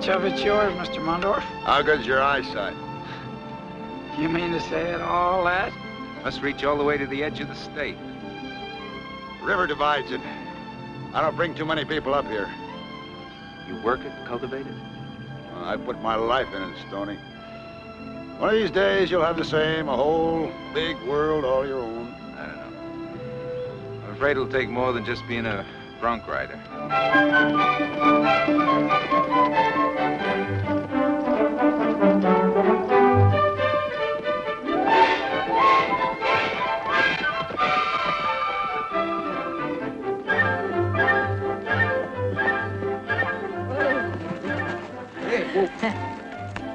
much of it's yours, Mr. Mundorf? How good's your eyesight? You mean to say it all that? Must reach all the way to the edge of the state. The river divides it. I don't bring too many people up here. You work it, cultivate it? Well, I put my life in it, Stoney. One of these days, you'll have the same, a whole big world all your own. I don't know. I'm afraid it'll take more than just being a bronc rider.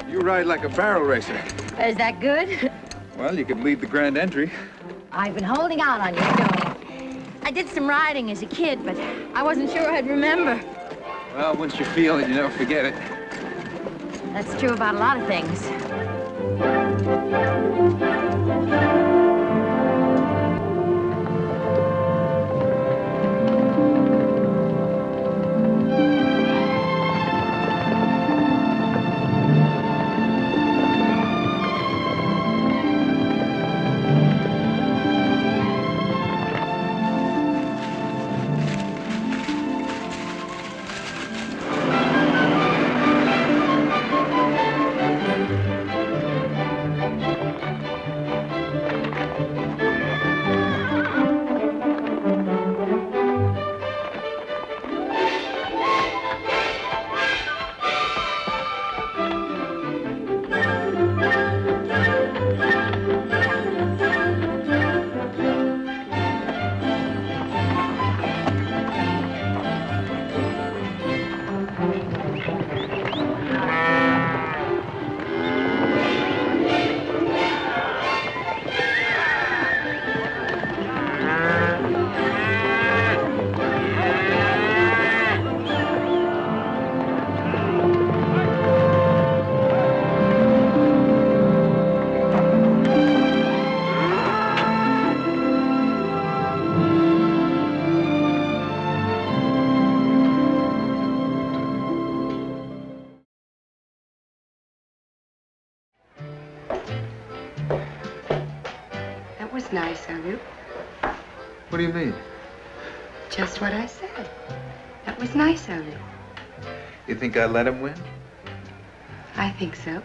You ride like a barrel racer. Is that good? Well, you could lead the grand entry. I've been holding out on you, Stoney. I did some riding as a kid, but I wasn't sure I'd remember. Well, once you feel it, you never forget it. That's true about a lot of things. Nice of you. What do you mean? Just what I said. That was nice of you. You think I let him win? I think so.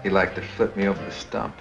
He'd like to flip me over the stump.